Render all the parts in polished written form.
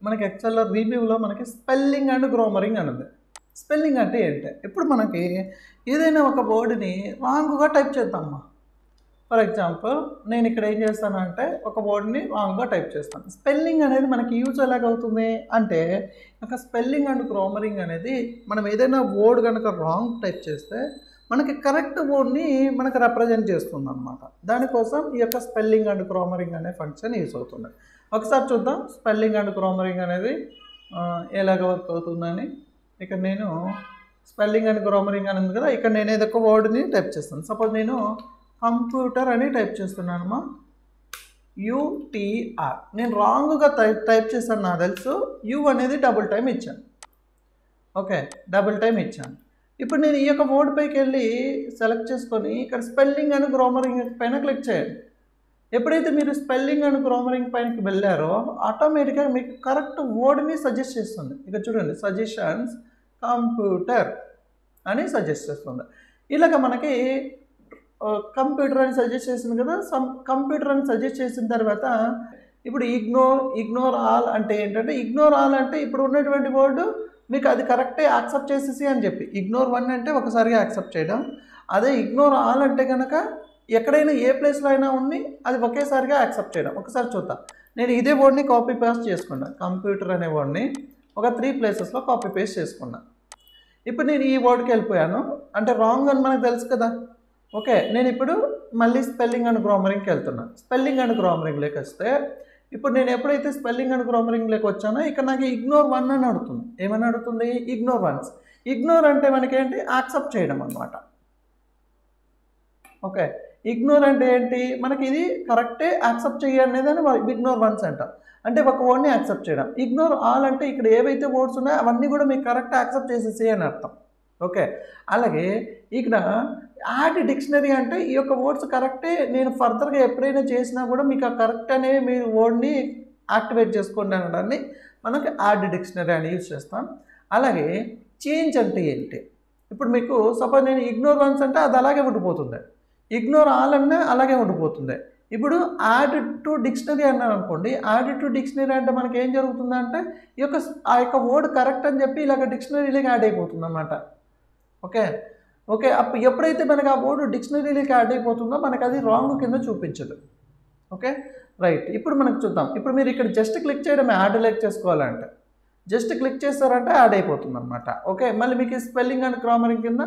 మనకి ఎక్సెల్లో రివ్యూలో మనకి స్పెల్లింగ్ అండ్ గ్రామరింగ్ అని ఉంది. స్పెల్లింగ్ అంటే ఏంటి? ఇప్పుడు మనకి ఏదైనా ఒక వర్డ్‌ని రాంగ్‌గా టైప్ చేద్దామా. ఫర్ ఎగ్జాంపుల్ నేను ఇక్కడ ఏం చేస్తానంటే ఒక వర్డ్‌ని రాంగ్‌గా టైప్ చేస్తాను. స్పెల్లింగ్ అనేది మనకి యూజ్ ఎలాగవుతుంది అంటే ఒక స్పెల్లింగ్ అండ్ గ్రామరింగ్ అనేది మనం ఏదైనా వర్డ్ కనుక రాంగ్ టైప్ చేస్తే మనకి కరెక్ట్ వర్డ్‌ని మనకు రిప్రజెంట్ చేస్తుందన్నమాట. దానికోసం ఈ యొక్క స్పెల్లింగ్ అండ్ గ్రామరింగ్ అనే ఫంక్షన్ యూజ్ అవుతుంది. ఒకసారి చూద్దాం స్పెల్లింగ్ అండ్ గ్రామరింగ్ అనేది ఎలాగ వర్క్ అవుతుందని. ఇక్కడ నేను స్పెల్లింగ్ అండ్ గ్రామరింగ్ అని ఉంది కదా, ఇక్కడ నేను ఏదో ఒక వర్డ్‌ని టైప్ చేస్తాను. సపోజ్ నేను కంప్యూటర్ అని టైప్ చేస్తున్నానమ్మా, యూటీఆర్. నేను రాంగ్గా టైప్ చేశాను, నాకు తెలుసు. యూ అనేది డబుల్ టైం ఇచ్చాను. ఓకే, డబుల్ టైం ఇచ్చాను. ఇప్పుడు నేను ఈ యొక్క వర్డ్ పైకి వెళ్ళి సెలెక్ట్ చేసుకొని ఇక్కడ స్పెల్లింగ్ అండ్ గ్రామరింగ్ పైన క్లిక్ చేయండి. ఎప్పుడైతే మీరు స్పెల్లింగ్ అండ్ గ్రామరింగ్ పైనకి వెళ్ళారో ఆటోమేటిక్గా మీకు కరెక్ట్ వర్డ్ని సజెస్ట్ చేస్తుంది. ఇక్కడ చూడండి, సజెషన్స్ కంప్యూటర్ అని సజెస్ట్ చేస్తుంది. ఇలాగ మనకి కంప్యూటర్ అని సజెస్ట్ చేసింది కదా. కంప్యూటర్ అని సజెస్ట్ చేసిన తర్వాత ఇప్పుడు ఇగ్నోర్ ఆల్ అంటే ఏంటంటే, ఇగ్నోర్ ఆల్ అంటే ఇప్పుడు ఉన్నటువంటి వర్డ్ మీకు అది కరెక్టే యాక్సెప్ట్ చేసేసి అని చెప్పి. ఇగ్నోర్ వన్ అంటే ఒకసారిగా యాక్సెప్ట్ చేయడం, అదే ఇగ్నోర్ ఆల్ అంటే కనుక ఎక్కడైనా ఏ ప్లేస్లో అయినా ఉండి అది ఒకేసారిగా యాక్సెప్ట్ చేయడం. ఒకసారి చూద్దాం. నేను ఇదే వర్డ్ని కాపీ పేస్ట్ చేసుకున్నాను. కంప్యూటర్ అనే వర్డ్ని ఒక 3 ప్లేసెస్లో కాపీ పేస్ట్ చేసుకున్నాను. ఇప్పుడు నేను ఈ వర్డ్కి వెళ్ళిపోయాను, అంటే రాంగ్ అని మనకు తెలుసు కదా. ఓకే, నేను ఇప్పుడు మళ్ళీ స్పెల్లింగ్ అండ్ గ్రామరింగ్కి వెళ్తున్నాను. స్పెల్లింగ్ అండ్ గ్రామరింగ్లోకి వస్తే ఇప్పుడు నేను ఎప్పుడైతే స్పెల్లింగ్ అండ్ గ్రామరింగ్లోకి వచ్చానో ఇక్కడ నాకు ఇగ్నోర్ వన్ అని అడుగుతుంది. ఏమని అడుగుతుంది? Ignore once. ఇగ్నోర్ అంటే మనకేంటి? యాక్సెప్ట్ చేయడం అనమాట. ఓకే, ఇగ్నోర్ అంటే ఏంటి? మనకి ఇది కరెక్టే యాక్సెప్ట్ చేయండి అని ఇగ్నోర్ వన్స్ అంటాం. అంటే ఒక వర్డ్ని యాక్సెప్ట్ చేయడం. ఇగ్నోర్ ఆల్ అంటే ఇక్కడ ఏవైతే వర్డ్స్ ఉన్నాయో అవన్నీ కూడా మీకు కరెక్ట్ యాక్సెప్ట్ చేసేసి అని అర్థం. ఓకే, అలాగే ఇక్కడ యాడ్ డిక్షనరీ అంటే ఈ యొక్క వర్డ్స్ కరెక్టే, నేను ఫర్దర్గా ఎప్పుడైనా చేసినా కూడా మీకు ఆ కరెక్ట్ అనే మీరు వర్డ్ని యాక్టివేట్ చేసుకోండి అనడాన్ని మనకు యాడ్ డిక్షనరీ అని యూజ్ చేస్తాం. అలాగే చేంజ్ అంటే ఏంటి? ఇప్పుడు మీకు సపోజ్ నేను ఇగ్నోర్ వన్స్ అంటే అది అలాగే ఉండిపోతుంది, ఇగ్నోర్ ఆల్ అన్నా అలాగే ఉండిపోతుంది. ఇప్పుడు యాడ్ టు డిక్షనరీ అన్నాను అనుకోండి, యాడ్ టు డిక్షనరీ అంటే మనకి ఏం జరుగుతుందంటే ఆ యొక్క వర్డ్ కరెక్ట్ అని చెప్పి ఇలాగ డిక్షనరీలోకి యాడ్ అయిపోతుంది అన్నమాట. ఓకే ఓకే, అప్పుడు ఎప్పుడైతే మనకు ఆ వర్డ్ డిక్షనరీలోకి యాడ్ అయిపోతుందో మనకు అది రాంగ్ కింద చూపించదు. ఓకే రైట్, ఇప్పుడు మనకు చూద్దాం. ఇప్పుడు మీరు ఇక్కడ జస్ట్ క్లిక్ చేయడం, యాడ్ లైక్ చేసుకోవాలంటే జస్ట్ క్లిక్ చేస్తారంటే యాడ్ అయిపోతుంది అనమాట. ఓకే, మళ్ళీ మీకు స్పెల్లింగ్ అండ్ గ్రామరింగ్ కింద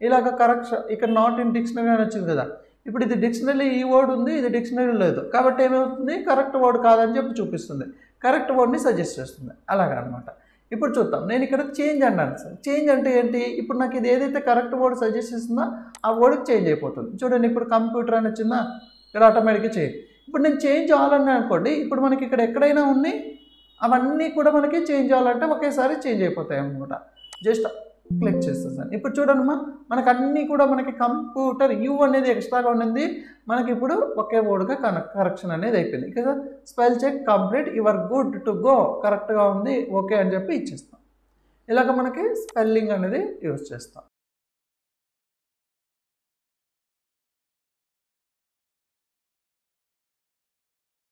ఇలాగ కరెక్షన్ ఇక్కడ నాట్ ఇన్ డిక్షనరీ అని వచ్చింది కదా. ఇప్పుడు ఇది డిక్షనరీ ఈ వర్డ్ ఉంది, ఇది డిక్షనరీ లేదు కాబట్టి ఏమవుతుంది? కరెక్ట్ వర్డ్ కాదని చెప్పి చూపిస్తుంది, కరెక్ట్ వర్డ్ని సజెస్ట్ చేస్తుంది. అలాగా అనమాట. ఇప్పుడు చూద్దాం. నేను ఇక్కడ చేంజ్ అన్నాను సార్. చేంజ్ అంటే ఏంటి? ఇప్పుడు నాకు ఇది ఏదైతే కరెక్ట్ వర్డ్ సజెస్ట్ చేస్తుందో ఆ వర్డ్కి చేంజ్ అయిపోతుంది. చూడండి, ఇప్పుడు కంప్యూటర్ అని వచ్చిందా, ఇక్కడ ఆటోమేటిక్గా చేంజ్. ఇప్పుడు నేను చేంజ్ అవ్వాలని అనుకోండి, ఇప్పుడు మనకి ఇక్కడ ఎక్కడైనా ఉన్నాయి అవన్నీ కూడా మనకి చేంజ్ అవ్వాలంటే ఒకేసారి చేంజ్ అయిపోతాయి అన్నమాట. జస్ట్ క్లిక్ చేస్తాను. ఇప్పుడు చూడమ్మా, మనకు అన్నీ కూడా మనకి కంప్యూటర్ యూ అనేది ఎక్స్ట్రాగా ఉండింది, మనకి ఇప్పుడు ఒకే వర్డ్గా కరెక్షన్ అనేది అయిపోయింది కదా. Spell check complete, your good to go, కరెక్ట్గా ఉంది, ఓకే అని చెప్పి ఇచ్చేస్తాం. ఇలాగ మనకి స్పెల్లింగ్ అనేది యూజ్ చేస్తాం.